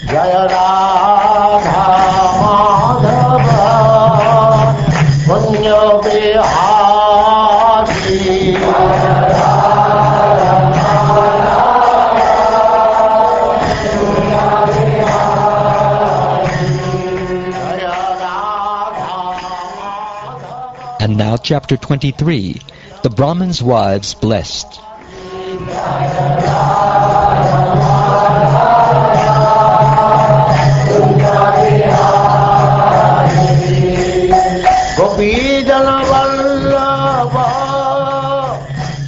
Jaya Radha Madhava Punya Bihari And now chapter 23, the Brahmin's wives blessed. Gopi Jana Vallabha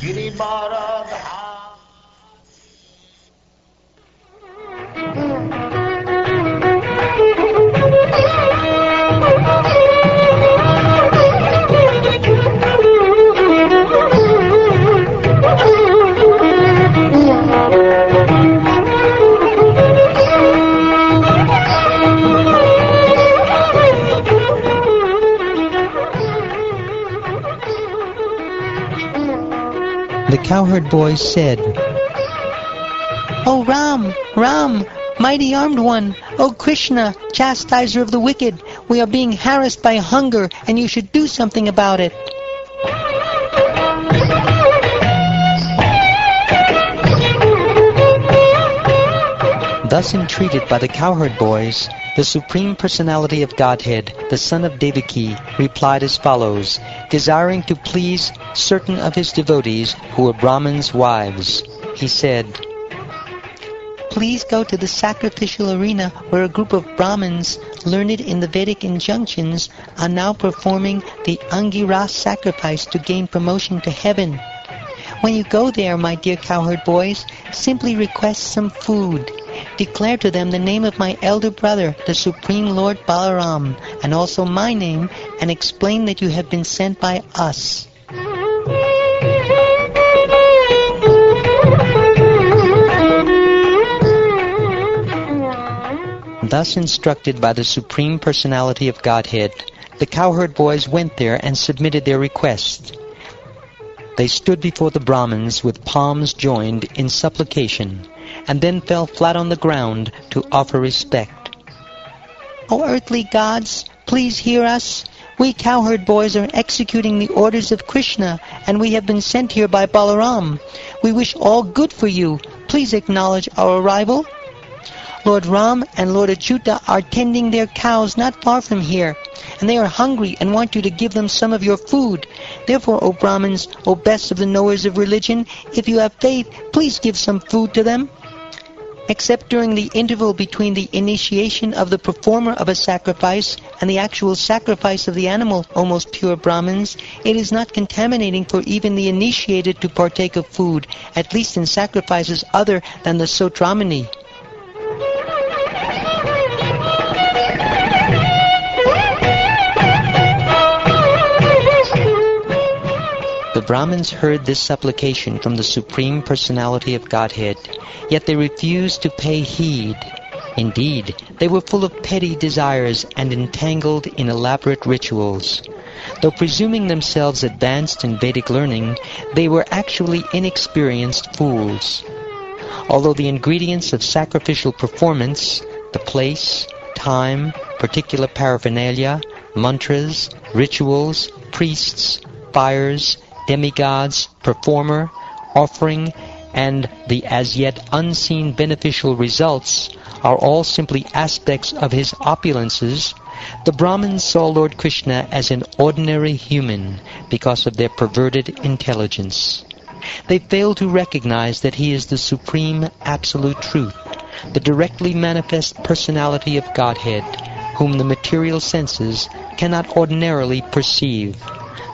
Girivaradha. The cowherd boys said, O Ram, Ram, mighty armed one, O Krishna, chastiser of the wicked, we are being harassed by hunger, and you should do something about it. Thus entreated by the cowherd boys, the Supreme Personality of Godhead, the son of Devaki, replied as follows, desiring to please certain of his devotees who were Brahmins' wives. He said, Please go to the sacrificial arena where a group of Brahmins, learned in the Vedic injunctions, are now performing the Angiras sacrifice to gain promotion to heaven. When you go there, my dear cowherd boys, simply request some food. Declare to them the name of my elder brother, the Supreme Lord Balaram, and also my name, and explain that you have been sent by us. Thus instructed by the Supreme Personality of Godhead, the cowherd boys went there and submitted their request. They stood before the Brahmins with palms joined in supplication, and then fell flat on the ground to offer respect. O earthly gods, please hear us. We cowherd boys are executing the orders of Krishna, and we have been sent here by Balaram. We wish all good for you. Please acknowledge our arrival. Lord Ram and Lord Achyuta are tending their cows not far from here, and they are hungry and want you to give them some of your food. Therefore, O Brahmins, O best of the knowers of religion, if you have faith, please give some food to them. Except during the interval between the initiation of the performer of a sacrifice and the actual sacrifice of the animal, O most pure Brahmins, it is not contaminating for even the initiated to partake of food, at least in sacrifices other than the Sotramani. The Brahmins heard this supplication from the Supreme Personality of Godhead, yet they refused to pay heed. Indeed, they were full of petty desires and entangled in elaborate rituals. Though presuming themselves advanced in Vedic learning, they were actually inexperienced fools. Although the ingredients of sacrificial performance, the place, time, particular paraphernalia, mantras, rituals, priests, fires, demigods, performer, offering, and the as yet unseen beneficial results are all simply aspects of his opulences, the Brahmins saw Lord Krishna as an ordinary human because of their perverted intelligence. They failed to recognize that he is the supreme absolute truth, the directly manifest personality of Godhead, whom the material senses cannot ordinarily perceive.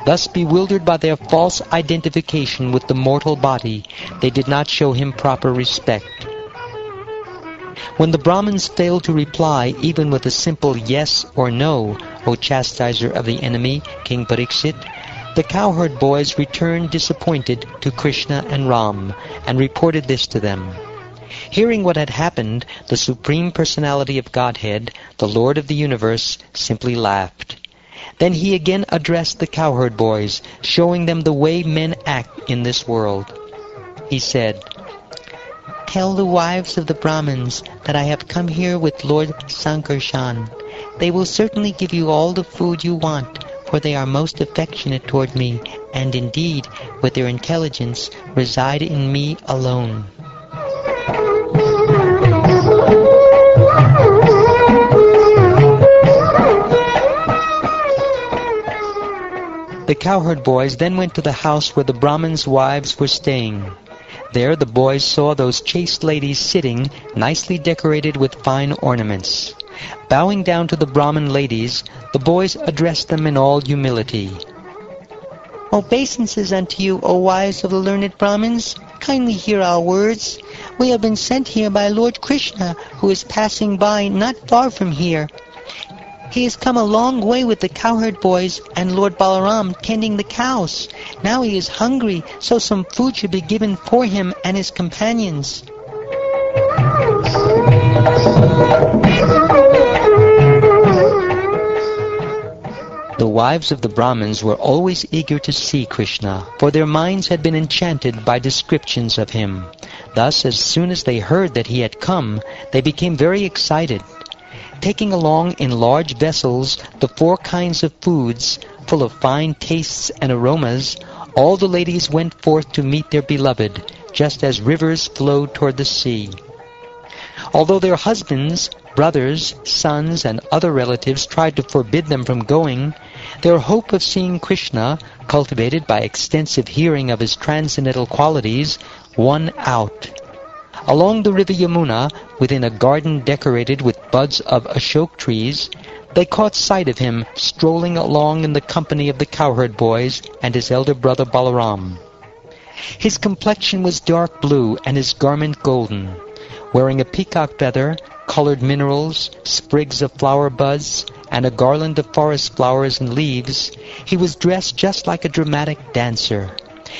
Thus, bewildered by their false identification with the mortal body, they did not show him proper respect. When the Brahmins failed to reply even with a simple yes or no, O chastiser of the enemy, King Pariksit, the cowherd boys returned disappointed to Krishna and Ram, and reported this to them. Hearing what had happened, the Supreme Personality of Godhead, the Lord of the universe, simply laughed. Then he again addressed the cowherd boys, showing them the way men act in this world. He said, Tell the wives of the Brahmins that I have come here with Lord Sankarshan. They will certainly give you all the food you want, for they are most affectionate toward me, and indeed, with their intelligence, reside in me alone. The cowherd boys then went to the house where the Brahmins' wives were staying. There the boys saw those chaste ladies sitting, nicely decorated with fine ornaments. Bowing down to the Brahmin ladies, the boys addressed them in all humility. Obeisances unto you, O wives of the learned Brahmins. Kindly hear our words. We have been sent here by Lord Krishna, who is passing by not far from here. He has come a long way with the cowherd boys and Lord Balaram tending the cows. Now he is hungry, so some food should be given for him and his companions. The wives of the Brahmins were always eager to see Krishna, for their minds had been enchanted by descriptions of him. Thus, as soon as they heard that he had come, they became very excited. Taking along in large vessels the 4 kinds of foods, full of fine tastes and aromas, all the ladies went forth to meet their beloved, just as rivers flowed toward the sea. Although their husbands, brothers, sons, and other relatives tried to forbid them from going, their hope of seeing Krishna, cultivated by extensive hearing of his transcendental qualities, won out. Along the river Yamuna, within a garden decorated with buds of ashok trees, they caught sight of him strolling along in the company of the cowherd boys and his elder brother Balaram. His complexion was dark blue and his garment golden. Wearing a peacock feather, colored minerals, sprigs of flower buds, and a garland of forest flowers and leaves, he was dressed just like a dramatic dancer.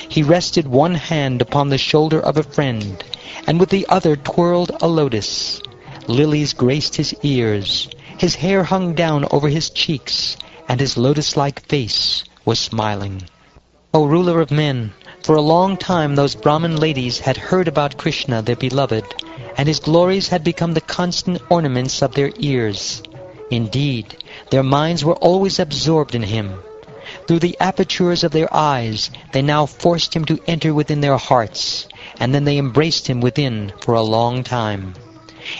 He rested one hand upon the shoulder of a friend, and with the other twirled a lotus. Lilies graced his ears, his hair hung down over his cheeks, and his lotus-like face was smiling. O ruler of men, for a long time those Brahmin ladies had heard about Krishna, their beloved, and his glories had become the constant ornaments of their ears. Indeed, their minds were always absorbed in him. Through the apertures of their eyes, they now forced him to enter within their hearts, and then they embraced him within for a long time.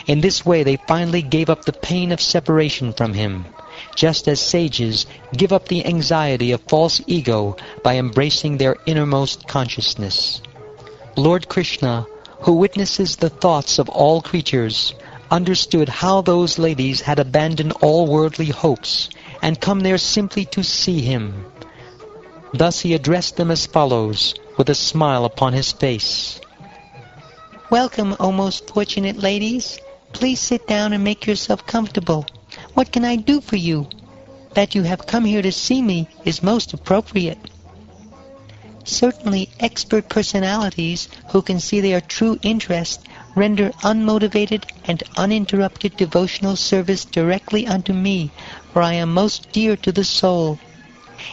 In this way they finally gave up the pain of separation from him, just as sages give up the anxiety of false ego by embracing their innermost consciousness. Lord Krishna, who witnesses the thoughts of all creatures, understood how those ladies had abandoned all worldly hopes and come there simply to see him. Thus he addressed them as follows, with a smile upon his face. Welcome, O most fortunate ladies. Please sit down and make yourself comfortable. What can I do for you? That you have come here to see me is most appropriate. Certainly expert personalities who can see their true interest render unmotivated and uninterrupted devotional service directly unto me, for I am most dear to the soul.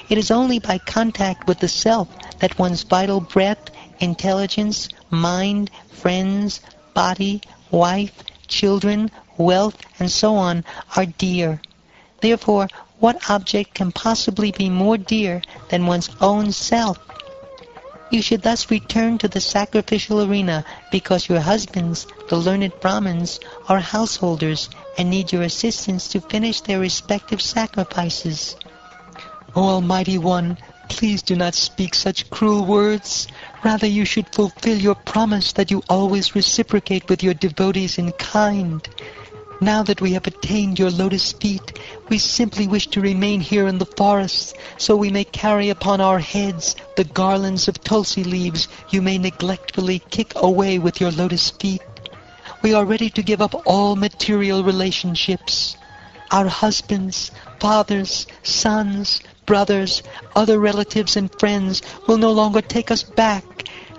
It is only by contact with the self that one's vital breath, intelligence, mind, friends, body, wife, children, wealth, and so on are dear. Therefore, what object can possibly be more dear than one's own self? You should thus return to the sacrificial arena because your husbands, the learned Brahmins, are householders and need your assistance to finish their respective sacrifices. O Almighty One, please do not speak such cruel words. Rather you should fulfill your promise that you always reciprocate with your devotees in kind. Now that we have attained your lotus feet, we simply wish to remain here in the forest, so we may carry upon our heads the garlands of tulsi leaves you may neglectfully kick away with your lotus feet. We are ready to give up all material relationships. Our husbands, fathers, sons, brothers, other relatives and friends will no longer take us back,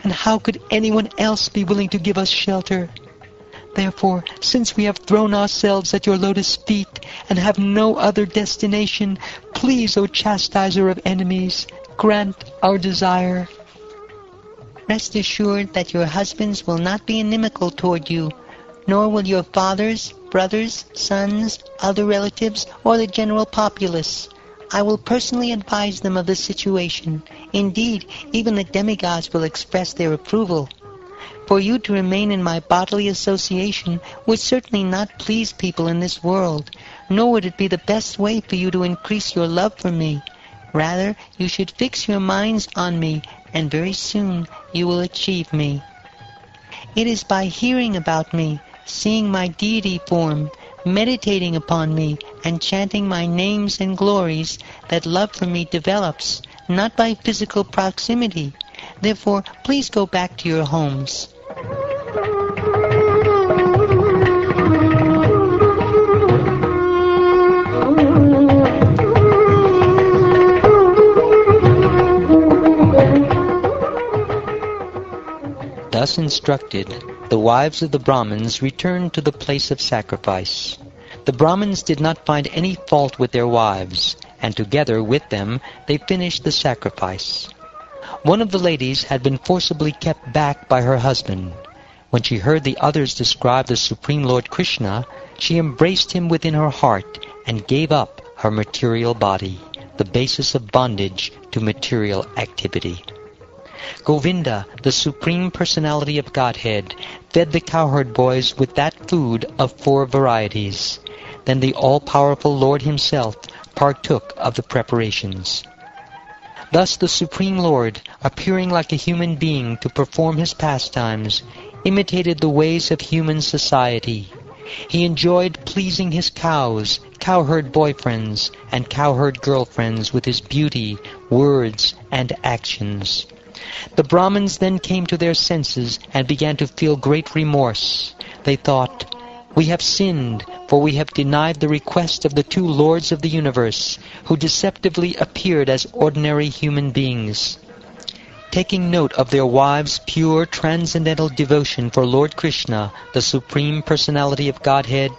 and how could anyone else be willing to give us shelter? Therefore, since we have thrown ourselves at your lotus feet and have no other destination, please, O chastiser of enemies, grant our desire. Rest assured that your husbands will not be inimical toward you, nor will your fathers, brothers, sons, other relatives, or the general populace. I will personally advise them of the situation. Indeed, even the demigods will express their approval. For you to remain in my bodily association would certainly not please people in this world, nor would it be the best way for you to increase your love for me. Rather, you should fix your minds on me, and very soon you will achieve me. It is by hearing about me, seeing my deity form, meditating upon me, and chanting my names and glories that love for me develops, not by physical proximity. Therefore, please go back to your homes. Thus instructed, the wives of the Brahmins returned to the place of sacrifice. The Brahmins did not find any fault with their wives, and together with them they finished the sacrifice. One of the ladies had been forcibly kept back by her husband. When she heard the others describe the Supreme Lord Krishna, she embraced him within her heart and gave up her material body, the basis of bondage to material activity. Govinda, the Supreme Personality of Godhead, fed the cowherd boys with that food of 4 varieties. Then the all-powerful Lord himself partook of the preparations. Thus the Supreme Lord, appearing like a human being to perform his pastimes, imitated the ways of human society. He enjoyed pleasing his cows, cowherd boyfriends, and cowherd girlfriends with his beauty, words, and actions. The Brahmins then came to their senses and began to feel great remorse. They thought, "We have sinned, for we have denied the request of the 2 lords of the universe, who deceptively appeared as ordinary human beings." Taking note of their wives' pure transcendental devotion for Lord Krishna, the Supreme Personality of Godhead,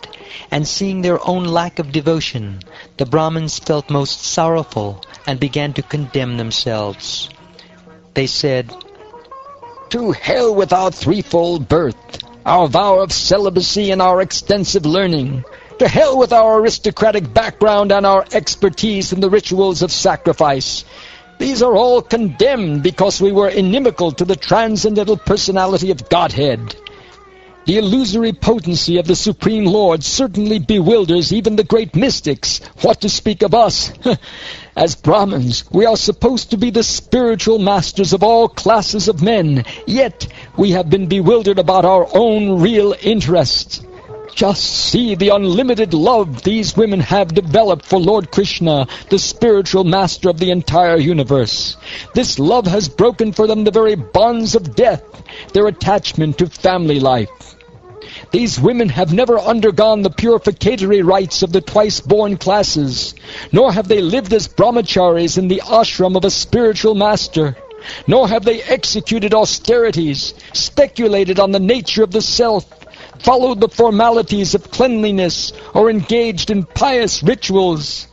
and seeing their own lack of devotion, the Brahmins felt most sorrowful and began to condemn themselves. They said, "To hell with our threefold birth, our vow of celibacy and our extensive learning. To hell with our aristocratic background and our expertise in the rituals of sacrifice. These are all condemned because we were inimical to the transcendental personality of Godhead. The illusory potency of the Supreme Lord certainly bewilders even the great mystics. What to speak of us? As Brahmins, we are supposed to be the spiritual masters of all classes of men, yet we have been bewildered about our own real interests. Just see the unlimited love these women have developed for Lord Krishna, the spiritual master of the entire universe. This love has broken for them the very bonds of death, their attachment to family life. These women have never undergone the purificatory rites of the twice-born classes, nor have they lived as brahmacharis in the ashram of a spiritual master, nor have they executed austerities, speculated on the nature of the self, followed the formalities of cleanliness, or engaged in pious rituals.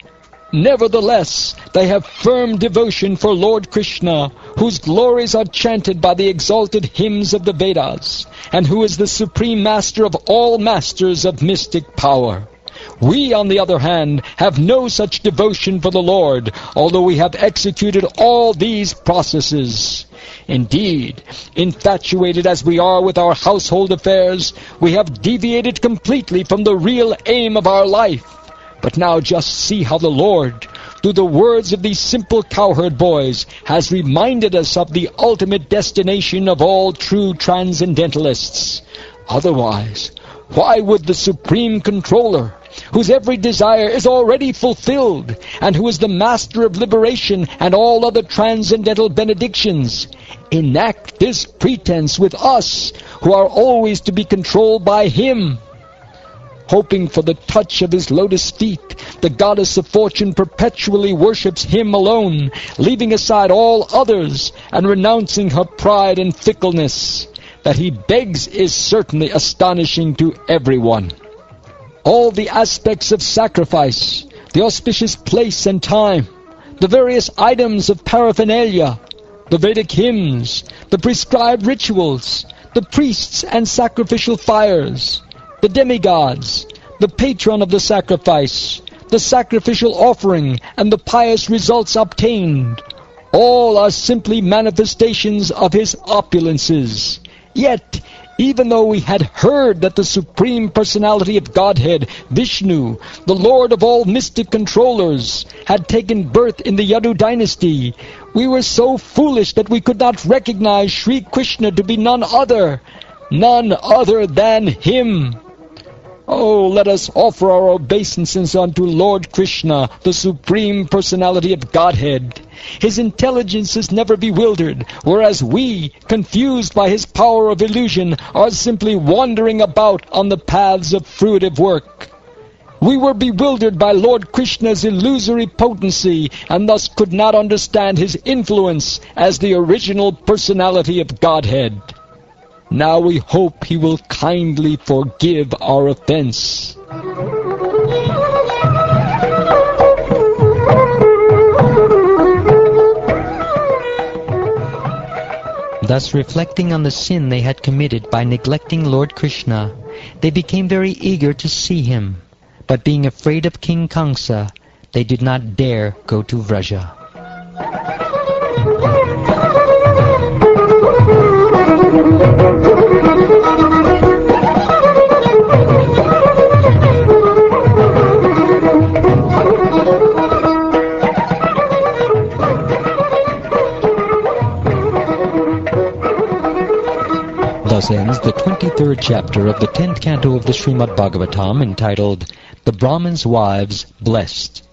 Nevertheless, they have firm devotion for Lord Krishna, whose glories are chanted by the exalted hymns of the Vedas, and who is the supreme master of all masters of mystic power. We, on the other hand, have no such devotion for the Lord, although we have executed all these processes. Indeed, infatuated as we are with our household affairs, we have deviated completely from the real aim of our life. But now just see how the Lord, through the words of these simple cowherd boys, has reminded us of the ultimate destination of all true transcendentalists. Otherwise, why would the Supreme Controller, whose every desire is already fulfilled, and who is the master of liberation and all other transcendental benedictions, enact this pretense with us, who are always to be controlled by him? Hoping for the touch of his lotus feet, the goddess of fortune perpetually worships him alone, leaving aside all others and renouncing her pride and fickleness. That he begs is certainly astonishing to everyone. All the aspects of sacrifice, the auspicious place and time, the various items of paraphernalia, the Vedic hymns, the prescribed rituals, the priests and sacrificial fires, the demigods, the patron of the sacrifice, the sacrificial offering, and the pious results obtained. All are simply manifestations of his opulences. Yet, even though we had heard that the Supreme Personality of Godhead, Vishnu, the Lord of all mystic controllers, had taken birth in the Yadu dynasty, we were so foolish that we could not recognize Sri Krishna to be none other than him. Oh, let us offer our obeisances unto Lord Krishna, the Supreme Personality of Godhead. His intelligence is never bewildered, whereas we, confused by his power of illusion, are simply wandering about on the paths of fruitive work. We were bewildered by Lord Krishna's illusory potency, and thus could not understand his influence as the original personality of Godhead. Now we hope he will kindly forgive our offense. Thus, reflecting on the sin they had committed by neglecting Lord Krishna, they became very eager to see him. But being afraid of King Kamsa, they did not dare go to Vraja. Thus ends the 23rd chapter of the 10th canto of the Srimad Bhagavatam, entitled The Brahmin's Wives Blessed.